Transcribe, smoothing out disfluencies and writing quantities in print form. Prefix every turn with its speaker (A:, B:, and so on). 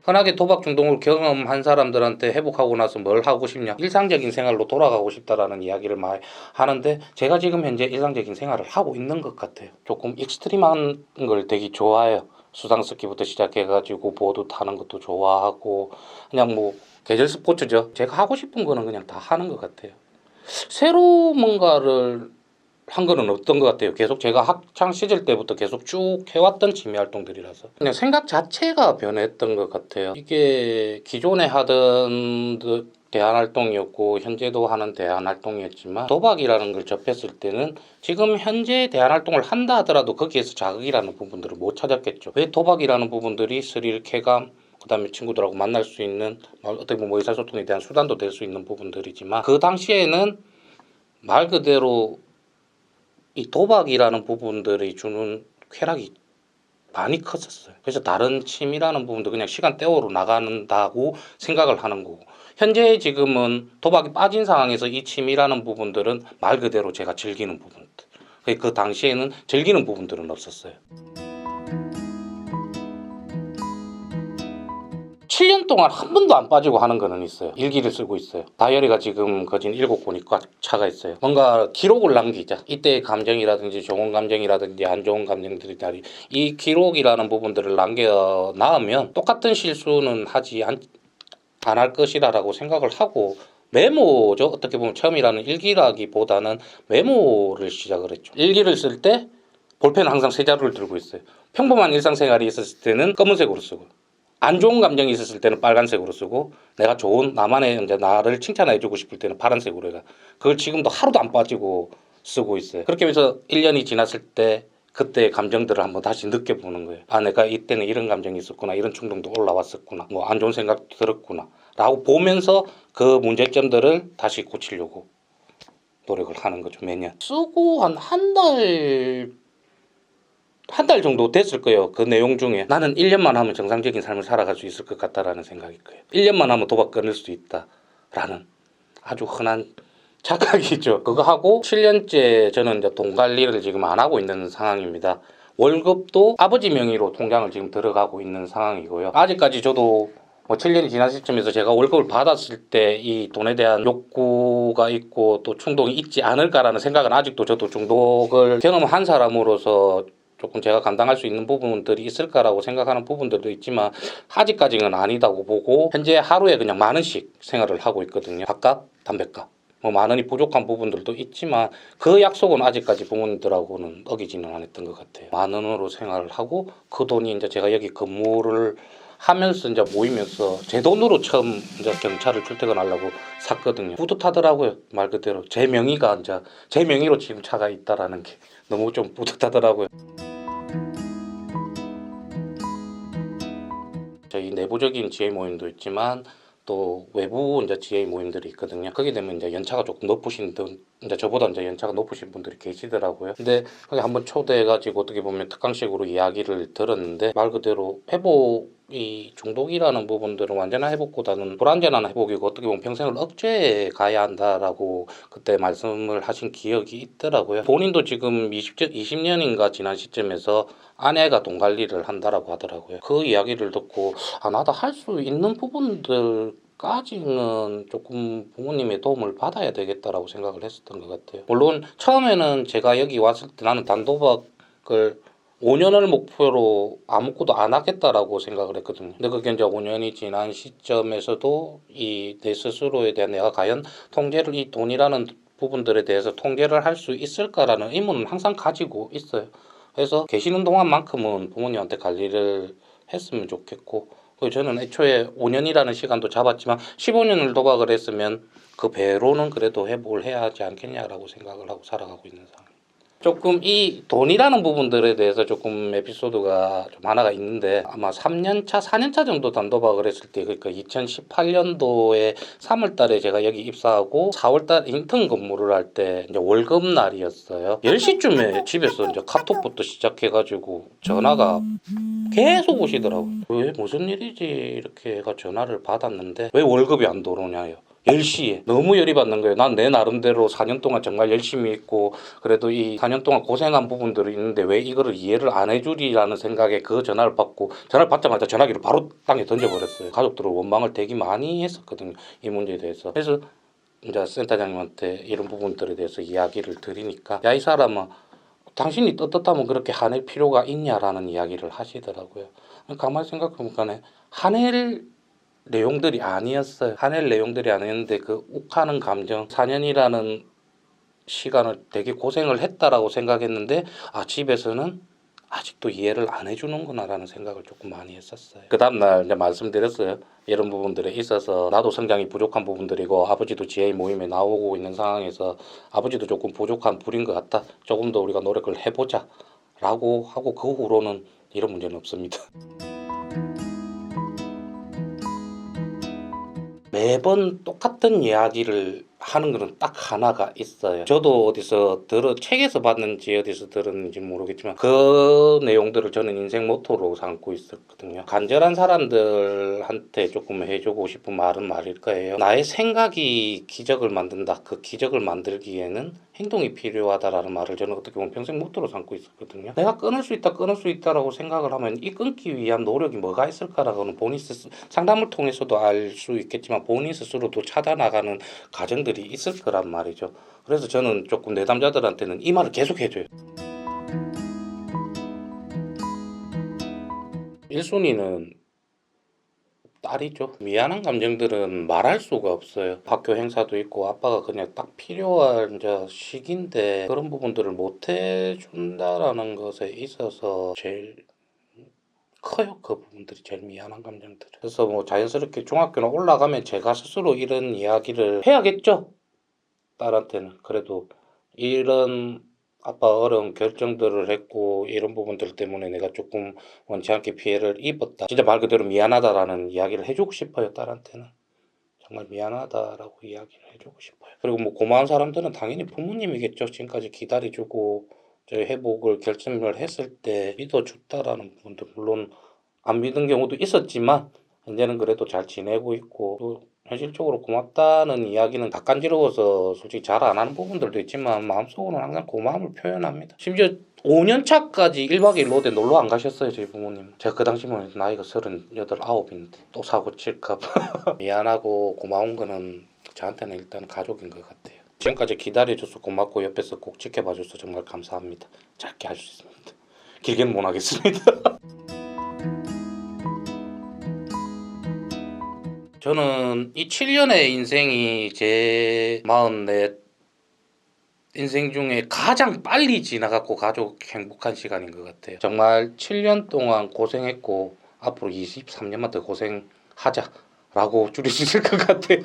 A: 흔하게 도박 중독을 경험한 사람들한테 회복하고 나서 뭘 하고 싶냐, 일상적인 생활로 돌아가고 싶다라는 이야기를 많이 하는데, 제가 지금 현재 일상적인 생활을 하고 있는 것 같아요. 조금 익스트림한 걸 되게 좋아해요. 수상스키부터 시작해가지고 보드 타는 것도 좋아하고, 그냥 뭐 계절 스포츠죠. 제가 하고 싶은 거는 그냥 다 하는 것 같아요. 새로 뭔가를 한 거는 없던 것 같아요. 계속 제가 학창 시절 때부터 계속 쭉 해왔던 취미 활동들이라서 그냥 생각 자체가 변했던 것 같아요. 이게 기존에 하던 대안 활동이었고 현재도 하는 대안 활동이었지만, 도박이라는 걸 접했을 때는 지금 현재 대안 활동을 한다 하더라도 거기에서 자극이라는 부분들을 못 찾았겠죠. 왜 도박이라는 부분들이 스릴, 쾌감, 그다음에 친구들하고 만날 수 있는, 어떻게 보면 의사소통에 대한 수단도 될 수 있는 부분들이지만, 그 당시에는 말 그대로 이 도박이라는 부분들이 주는 쾌락이 많이 컸었어요. 그래서 다른 취미라는 부분도 그냥 시간 때우러 나간다고 생각을 하는 거고, 현재 지금은 도박이 빠진 상황에서 이 취미라는 부분들은 말 그대로 제가 즐기는 부분들, 그 당시에는 즐기는 부분들은 없었어요. 7년 동안 한 번도 안 빠지고 하는 거는 있어요. 일기를 쓰고 있어요. 다이어리가 지금 거진 7권이 꽉 차가 있어요. 뭔가 기록을 남기자. 이때의 감정이라든지 좋은 감정이라든지 안 좋은 감정들이 다 이 기록이라는 부분들을 남겨 놔으면 똑같은 실수는 하지 안 할 것이라고 생각을 하고, 메모죠. 어떻게 보면 처음이라는 일기라기보다는 메모를 시작을 했죠. 일기를 쓸 때 볼펜은 항상 세 자루를 들고 있어요. 평범한 일상생활이 있었을 때는 검은색으로 쓰고, 안 좋은 감정이 있었을 때는 빨간색으로 쓰고, 내가 좋은 나만의 이제 나를 칭찬해주고 싶을 때는 파란색으로 해가, 그걸 지금도 하루도 안 빠지고 쓰고 있어요. 그렇게 하면서 1년이 지났을 때 그때의 감정들을 한번 다시 느껴보는 거예요. 아, 내가 이때는 이런 감정이 있었구나, 이런 충동도 올라왔었구나, 뭐 안 좋은 생각도 들었구나 라고 보면서 그 문제점들을 다시 고치려고 노력을 하는 거죠. 매년 쓰고 한 달 정도 됐을 거예요. 그 내용 중에 나는 1년만 하면 정상적인 삶을 살아갈 수 있을 것 같다라는 생각일 거예요. 1년만 하면 도박 끊을 수 있다라는 아주 흔한 착각이죠. 그거 하고 7년째 저는 이제 돈 관리를 지금 안 하고 있는 상황입니다. 월급도 아버지 명의로 통장을 지금 들어가고 있는 상황이고요. 아직까지 저도 뭐 7년이 지난 시점에서 제가 월급을 받았을 때 이 돈에 대한 욕구가 있고 또 충동이 있지 않을까라는 생각은, 아직도 저도 중독을 경험한 사람으로서 조금 제가 감당할 수 있는 부분들이 있을까라고 생각하는 부분들도 있지만, 아직까지는 아니다고 보고 현재 하루에 그냥 10,000원씩 생활을 하고 있거든요. 밥값, 담배값, 뭐 10,000원이 부족한 부분들도 있지만 그 약속은 아직까지 부모님들하고는 어기지는 않았던 것 같아요. 10,000원으로 생활을 하고, 그 돈이 이제 제가 여기 근무를 하면서 이제 모이면서 제 돈으로 처음 이제 경차를 출퇴근하려고 샀거든요. 뿌듯하더라고요. 말 그대로 제 명의가 이제 제 명의로 지금 차가 있다라는 게 너무 좀 뿌듯하더라고요. 저희 내부적인 지혜 모임도 있지만 또 외부 이제 지혜 모임들이 있거든요. 거기 되면 이제 연차가 조금 높으신 분, 이제 저보다 이제 연차가 높으신 분들이 계시더라고요. 근데 거기 한번 초대해가지고 어떻게 보면 특강식으로 이야기를 들었는데, 말 그대로 회복이, 중독이라는 부분들은 완전한 회복보다는 불완전한 회복이고 어떻게 보면 평생을 억제해 가야 한다라고 그때 말씀을 하신 기억이 있더라고요. 본인도 지금 20년인가 지난 시점에서 아내가 돈 관리를 한다라고 하더라고요. 그 이야기를 듣고 아, 나도 할 수 있는 부분들까지는 조금 부모님의 도움을 받아야 되겠다라고 생각을 했었던 것 같아요. 물론 처음에는 제가 여기 왔을 때 나는 단도박을 5년을 목표로 아무것도 안 하겠다라고 생각을 했거든요. 근데 그게 이제 5년이 지난 시점에서도 이 내 스스로에 대한, 내가 과연 통제를, 이 돈이라는 부분들에 대해서 통제를 할 수 있을까라는 의문은 항상 가지고 있어요. 그래서 계시는 동안만큼은 부모님한테 관리를 했으면 좋겠고, 그리고 저는 애초에 5년이라는 시간도 잡았지만 15년을 도박을 했으면 그 배로는 그래도 회복을 해야 하지 않겠냐라고 생각을 하고 살아가고 있는 상황입니다. 조금 이 돈이라는 부분들에 대해서 조금 에피소드가 좀 하나가 있는데, 아마 3년차, 4년차 정도 단도박을 했을 때, 그러니까 2018년도에 3월 달에 제가 여기 입사하고 4월 달 인턴 근무를 할 때 이제 월급 날이었어요. 10시쯤에 집에서 이제 카톡부터 시작해가지고 전화가 계속 오시더라고요. 왜, 무슨 일이지? 이렇게 해가 전화를 받았는데 왜 월급이 안 들어오냐요. 10시에 너무 열이 받는 거예요. 난 내 나름대로 4년 동안 정말 열심히 했고 그래도 이 4년 동안 고생한 부분들이 있는데 왜 이거를 이해를 안 해주리라는 생각에 그 전화를 받고 전화를 받자마자 전화기를 바로 땅에 던져버렸어요. 가족들은 원망을 되게 많이 했었거든요. 이 문제에 대해서. 그래서 이제 센터장님한테 이런 부분들에 대해서 이야기를 드리니까 야 이 사람아 당신이 떳떳하면 그렇게 화낼 필요가 있냐라는 이야기를 하시더라고요. 가만히 생각해보니까 화낼 내용들이 아니었어요. 화낼 내용들이 아니었는데 그 욱하는 감정 4년이라는 시간을 되게 고생을 했다라고 생각했는데 집에서는 아직도 이해를 안 해주는구나라는 생각을 조금 많이 했었어요. 그 다음날 이제 말씀드렸어요. 이런 부분들에 있어서 나도 성장이 부족한 부분들이고 아버지도 GA 모임에 나오고 있는 상황에서 아버지도 조금 부족한 불인 것 같다. 조금 더 우리가 노력을 해보자 라고 하고 그 후로는 이런 문제는 없습니다. 매번 똑같은 이야기를 하는 거는 딱 하나가 있어요. 저도 책에서 봤는지 어디서 들었는지 모르겠지만 그 내용들을 저는 인생 모토로 삼고 있었거든요. 간절한 사람들한테 조금 해주고 싶은 말은 말일 거예요. 나의 생각이 기적을 만든다. 그 기적을 만들기에는 행동이 필요하다라는 말을 저는 어떻게 보면 평생 모토로 삼고 있었거든요. 내가 끊을 수 있다라고 생각을 하면 이 끊기 위한 노력이 뭐가 있을까라고는 본인 스스로 상담을 통해서도 알 수 있겠지만 본인 스스로도 찾아나가는 과정들이 있을 거란 말이죠. 그래서 저는 조금 내담자들한테는 이 말을 계속 해줘요. 1순위는 딸이죠. 미안한 감정들은 말할 수가 없어요. 학교 행사도 있고 아빠가 그냥 딱 필요한 시기인데 그런 부분들을 못 해준다라는 것에 있어서 제일 커요. 그 부분들이 제일 미안한 감정들. 그래서 뭐 자연스럽게 중학교는 올라가면 제가 스스로 이런 이야기를 해야겠죠. 딸한테는. 그래도 이런 아빠 어려운 결정들을 했고 이런 부분들 때문에 내가 조금 원치 않게 피해를 입었다. 진짜 말 그대로 미안하다라는 이야기를 해주고 싶어요. 딸한테는. 정말 미안하다라고 이야기를 해주고 싶어요. 그리고 뭐 고마운 사람들은 당연히 부모님이겠죠. 지금까지 기다려주고 저희 회복을 결심을 했을 때 믿어줬다라는 부분도 물론 안 믿은 경우도 있었지만 현재는 그래도 잘 지내고 있고 또 현실적으로 고맙다는 이야기는 낯간지러워서 솔직히 잘 안 하는 부분들도 있지만 마음속으로는 항상 고마움을 표현합니다. 심지어 5년 차까지 1박 2일 로데 놀러 안 가셨어요. 저희 부모님. 제가 그 당시면 나이가 38, 9인데 또 사고 칠까 봐 미안하고 고마운 거는 저한테는 일단 가족인 것 같아요. 지금까지 기다려줘서 고맙고 옆에서 꼭 지켜봐줘서 정말 감사합니다. 짧게 할 수 있습니다. 길게는 못 하겠습니다. 저는 이 7년의 인생이 제 44 인생 중에 가장 빨리 지나갔고 가족 행복한 시간인 것 같아요. 정말 7년 동안 고생했고 앞으로 23년만 더 고생하자라고 줄일 수 있을 것 같아요.